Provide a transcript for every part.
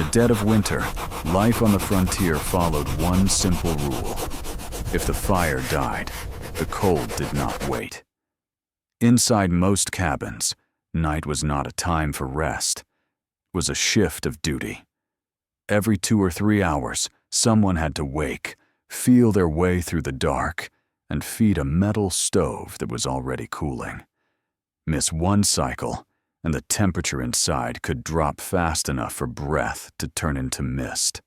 the dead of winter, life on the frontier followed one simple rule. If the fire died, the cold did not wait. Inside most cabins, night was not a time for rest. It was a shift of duty. Every 2 or 3 hours, someone had to wake, feel their way through the dark, and feed a metal stove that was already cooling. Miss one cycle, and the temperature inside could drop fast enough for breath to turn into mist.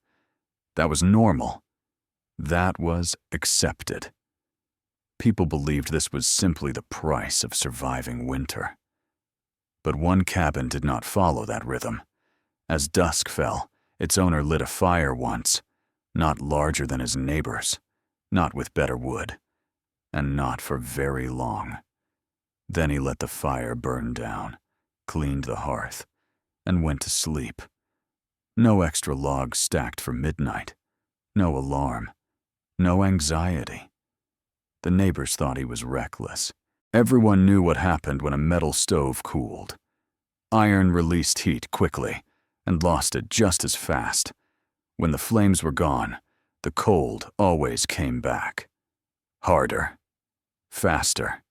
That was normal. That was accepted. People believed this was simply the price of surviving winter. But one cabin did not follow that rhythm. As dusk fell, its owner lit a fire once, not larger than his neighbor's, not with better wood, and not for very long. Then he let the fire burn down, cleaned the hearth, and went to sleep. No extra logs stacked for midnight, no alarm, no anxiety. The neighbors thought he was reckless. Everyone knew what happened when a metal stove cooled. Iron released heat quickly and lost it just as fast. When the flames were gone, the cold always came back. Harder, faster.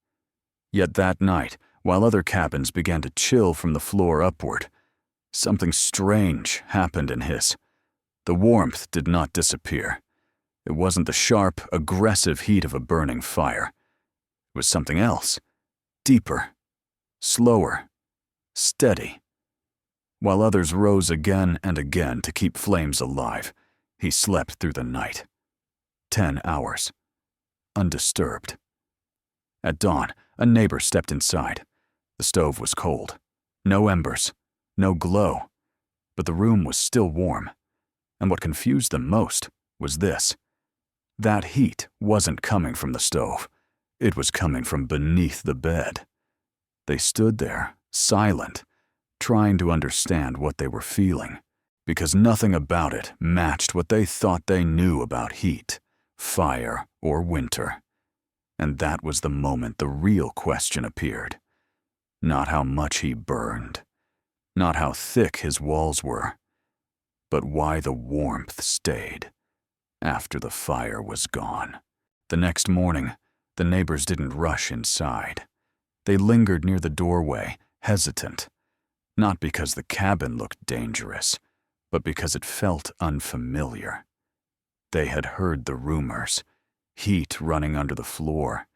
Yet that night, while other cabins began to chill from the floor upward, something strange happened in his. The warmth did not disappear. It wasn't the sharp, aggressive heat of a burning fire. It was something else, deeper, slower, steady. While others rose again and again to keep flames alive, he slept through the night. 10 hours, undisturbed. At dawn, a neighbor stepped inside. The stove was cold. No embers, no glow. But the room was still warm. And what confused them most was this. That heat wasn't coming from the stove. It was coming from beneath the bed. They stood there, silent, trying to understand what they were feeling, because nothing about it matched what they thought they knew about heat, fire, or winter. And that was the moment the real question appeared. Not how much he burned, not how thick his walls were, but why the warmth stayed after the fire was gone. The next morning, the neighbors didn't rush inside. They lingered near the doorway, hesitant, not because the cabin looked dangerous, but because it felt unfamiliar. They had heard the rumors, heat running under the floor,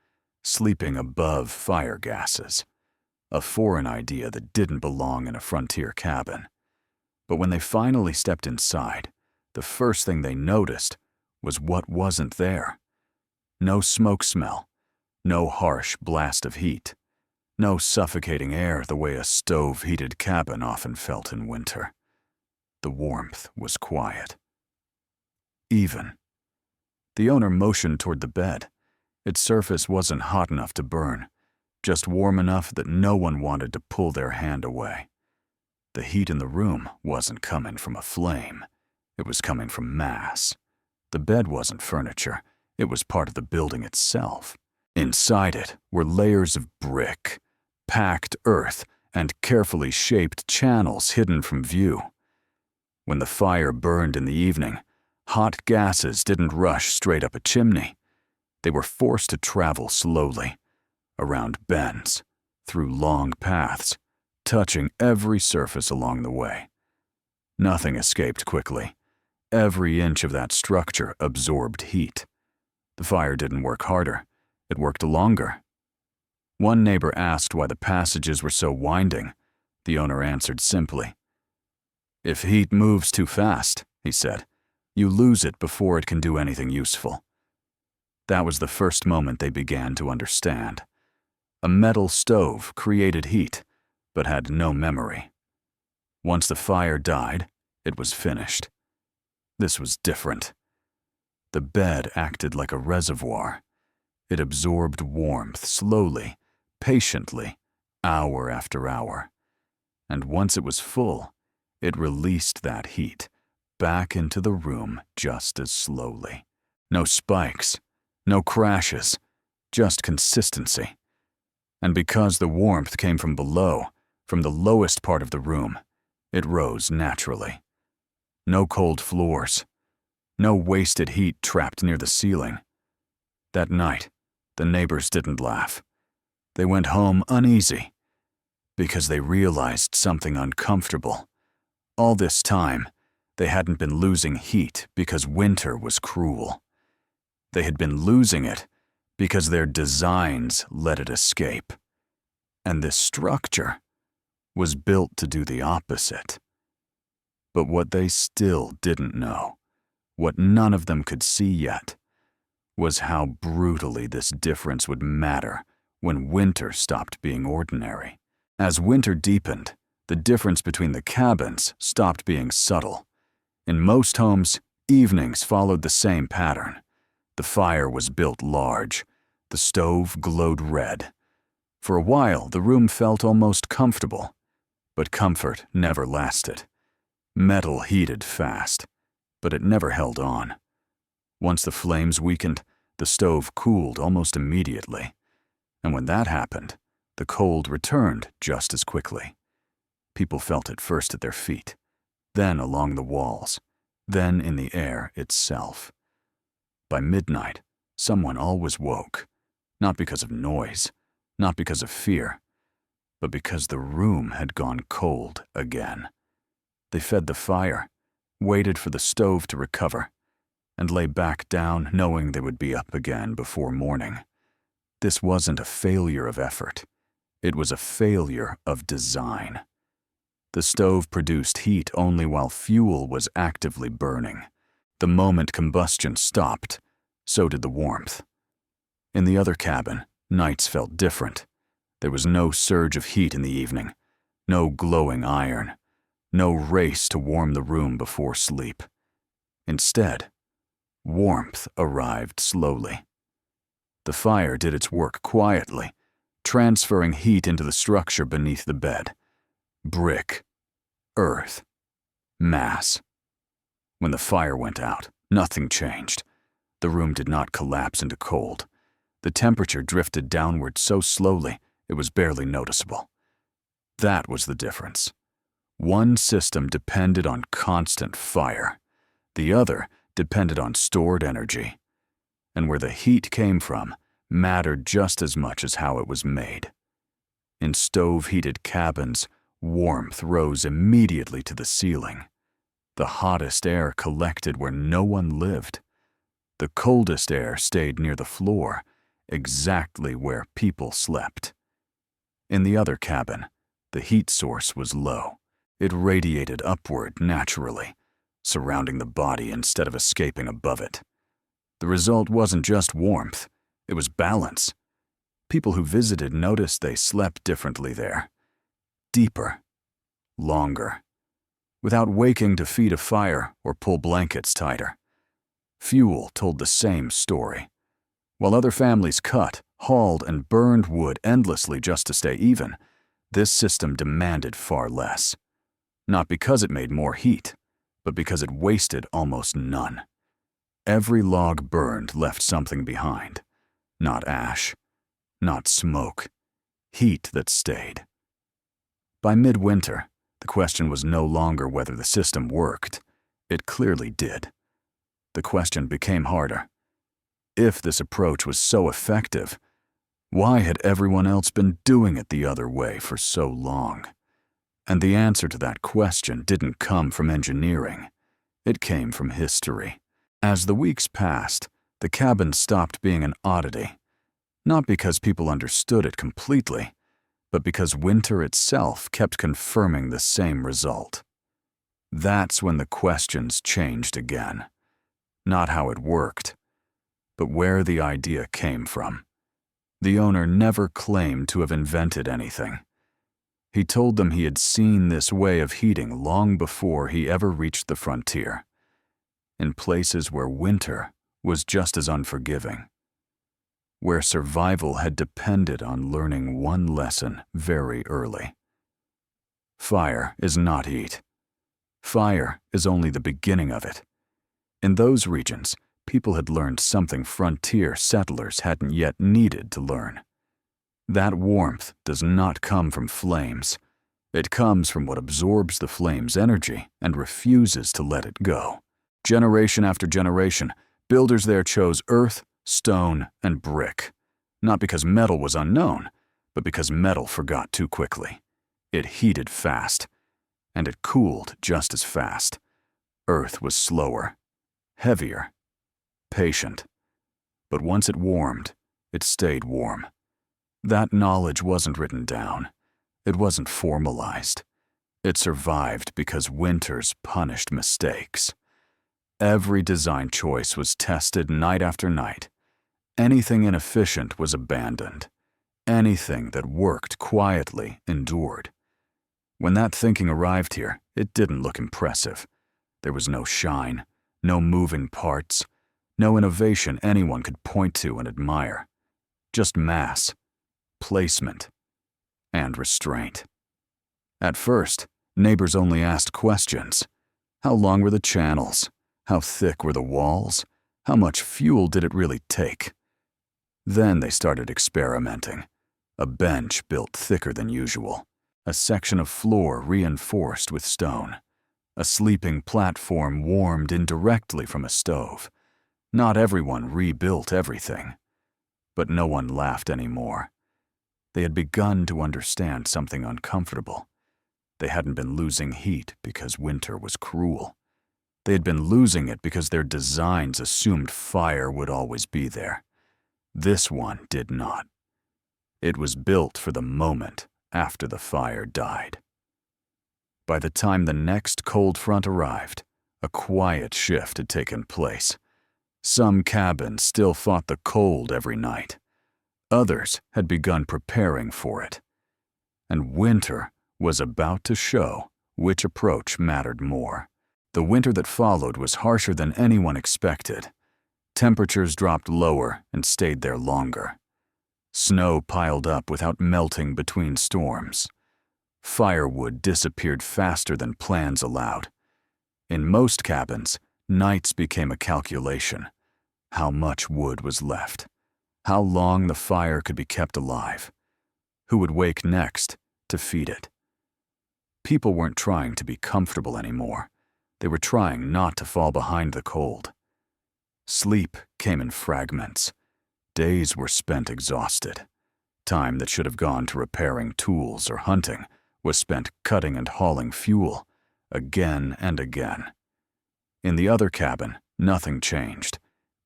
sleeping above fire gases, a foreign idea that didn't belong in a frontier cabin. But when they finally stepped inside, the first thing they noticed was what wasn't there. No smoke smell, no harsh blast of heat, no suffocating air the way a stove-heated cabin often felt in winter. The warmth was quiet. Even. The owner motioned toward the bed. Its surface wasn't hot enough to burn, just warm enough that no one wanted to pull their hand away. The heat in the room wasn't coming from a flame. It was coming from mass. The bed wasn't furniture. It was part of the building itself. Inside it were layers of brick, packed earth, and carefully shaped channels hidden from view. When the fire burned in the evening, hot gases didn't rush straight up a chimney. They were forced to travel slowly, around bends, through long paths, touching every surface along the way. Nothing escaped quickly. Every inch of that structure absorbed heat. The fire didn't work harder. It worked longer. One neighbor asked why the passages were so winding. The owner answered simply. "If heat moves too fast," he said, "you lose it before it can do anything useful." That was the first moment they began to understand. A metal stove created heat, but had no memory. Once the fire died, it was finished. This was different. The bed acted like a reservoir. It absorbed warmth slowly, patiently, hour after hour. And once it was full, it released that heat back into the room just as slowly. No spikes, no crashes, just consistency. And because the warmth came from below, from the lowest part of the room, it rose naturally. No cold floors. No wasted heat trapped near the ceiling. That night, the neighbors didn't laugh. They went home uneasy because they realized something uncomfortable. All this time, they hadn't been losing heat because winter was cruel. They had been losing it because their designs let it escape. And this structure was built to do the opposite. But what they still didn't know, what none of them could see yet, was how brutally this difference would matter when winter stopped being ordinary. As winter deepened, the difference between the cabins stopped being subtle. In most homes, evenings followed the same pattern. The fire was built large. The stove glowed red. For a while, the room felt almost comfortable, but comfort never lasted. Metal heated fast, but it never held on. Once the flames weakened, the stove cooled almost immediately. And when that happened, the cold returned just as quickly. People felt it first at their feet, then along the walls, then in the air itself. By midnight, someone always woke, not because of noise, not because of fear, but because the room had gone cold again. They fed the fire, waited for the stove to recover, and lay back down knowing they would be up again before morning. This wasn't a failure of effort. It was a failure of design. The stove produced heat only while fuel was actively burning. The moment combustion stopped, so did the warmth. In the other cabin, nights felt different. There was no surge of heat in the evening, no glowing iron, no race to warm the room before sleep. Instead, warmth arrived slowly. The fire did its work quietly, transferring heat into the structure beneath the bed. Brick, earth, mass. When the fire went out, nothing changed. The room did not collapse into cold. The temperature drifted downward so slowly it was barely noticeable. That was the difference. One system depended on constant fire. The other depended on stored energy. And where the heat came from mattered just as much as how it was made. In stove-heated cabins, warmth rose immediately to the ceiling. The hottest air collected where no one lived. The coldest air stayed near the floor, exactly where people slept. In the other cabin, the heat source was low. It radiated upward naturally, surrounding the body instead of escaping above it. The result wasn't just warmth, it was balance. People who visited noticed they slept differently there. Deeper, longer, without waking to feed a fire or pull blankets tighter. Fuel told the same story. While other families cut, hauled, and burned wood endlessly just to stay even, this system demanded far less. Not because it made more heat, but because it wasted almost none. Every log burned left something behind. Not ash, not smoke, heat that stayed. By midwinter, the question was no longer whether the system worked. It clearly did. The question became harder. If this approach was so effective, why had everyone else been doing it the other way for so long? And the answer to that question didn't come from engineering. It came from history. As the weeks passed, the cabin stopped being an oddity. Not because people understood it completely, but because winter itself kept confirming the same result. That's when the questions changed again. Not how it worked, but where the idea came from. The owner never claimed to have invented anything. He told them he had seen this way of heating long before he ever reached the frontier, in places where winter was just as unforgiving, where survival had depended on learning one lesson very early. Fire is not heat. Fire is only the beginning of it. In those regions, people had learned something frontier settlers hadn't yet needed to learn. That warmth does not come from flames. It comes from what absorbs the flame's energy and refuses to let it go. Generation after generation, builders there chose earth, stone, and brick, not because metal was unknown, but because metal forgot too quickly. It heated fast, and it cooled just as fast. Earth was slower, heavier, patient. But once it warmed, it stayed warm. That knowledge wasn't written down. It wasn't formalized. It survived because winters punished mistakes. Every design choice was tested night after night. Anything inefficient was abandoned. Anything that worked quietly endured. When that thinking arrived here, it didn't look impressive. There was no shine, no moving parts, no innovation anyone could point to and admire. Just mass, placement, and restraint. At first, neighbors only asked questions. How long were the channels? How thick were the walls? How much fuel did it really take? Then they started experimenting. A bench built thicker than usual. A section of floor reinforced with stone. A sleeping platform warmed indirectly from a stove. Not everyone rebuilt everything. But no one laughed anymore. They had begun to understand something uncomfortable. They hadn't been losing heat because winter was cruel. They had been losing it because their designs assumed fire would always be there. This one did not. It was built for the moment after the fire died. By the time the next cold front arrived, a quiet shift had taken place. Some cabins still fought the cold every night. Others had begun preparing for it. And winter was about to show which approach mattered more. The winter that followed was harsher than anyone expected. Temperatures dropped lower and stayed there longer. Snow piled up without melting between storms. Firewood disappeared faster than plans allowed. In most cabins, nights became a calculation. How much wood was left? How long the fire could be kept alive? Who would wake next to feed it? People weren't trying to be comfortable anymore. They were trying not to fall behind the cold. Sleep came in fragments. Days were spent exhausted. Time that should have gone to repairing tools or hunting was spent cutting and hauling fuel, again and again. In the other cabin, nothing changed.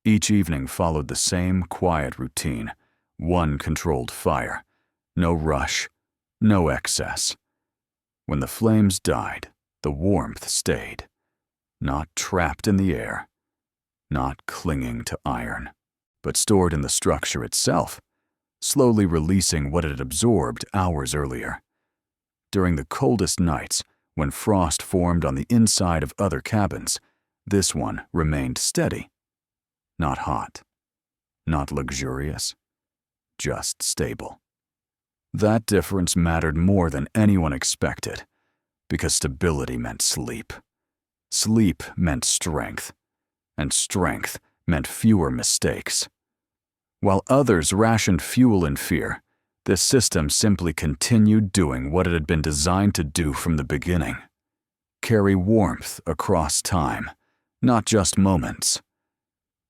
Each evening followed the same quiet routine, one controlled fire. No rush, no excess. When the flames died, the warmth stayed. Not trapped in the air, not clinging to iron, but stored in the structure itself, slowly releasing what it had absorbed hours earlier. During the coldest nights, when frost formed on the inside of other cabins, this one remained steady. Not hot, not luxurious, just stable. That difference mattered more than anyone expected, because stability meant sleep. Sleep meant strength, and strength meant fewer mistakes. While others rationed fuel in fear, this system simply continued doing what it had been designed to do from the beginning. Carry warmth across time, not just moments.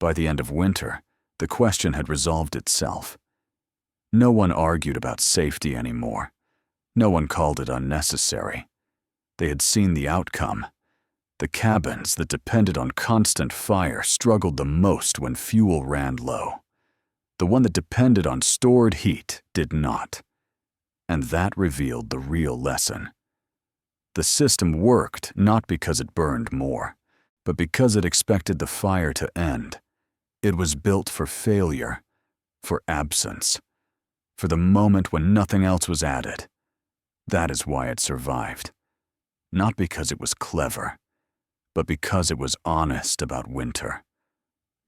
By the end of winter, the question had resolved itself. No one argued about safety anymore. No one called it unnecessary. They had seen the outcome. The cabins that depended on constant fire struggled the most when fuel ran low. The one that depended on stored heat did not. And that revealed the real lesson. The system worked not because it burned more, but because it expected the fire to end. It was built for failure, for absence, for the moment when nothing else was added. That is why it survived. Not because it was clever, but because it was honest about winter.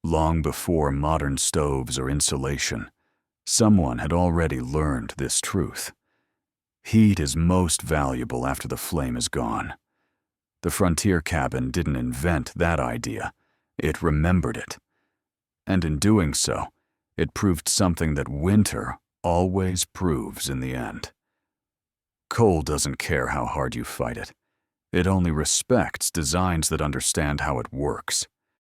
Long before modern stoves or insulation, someone had already learned this truth. Heat is most valuable after the flame is gone. The frontier cabin didn't invent that idea, it remembered it. And in doing so, it proved something that winter always proves in the end. Cold doesn't care how hard you fight it. It only respects designs that understand how it works.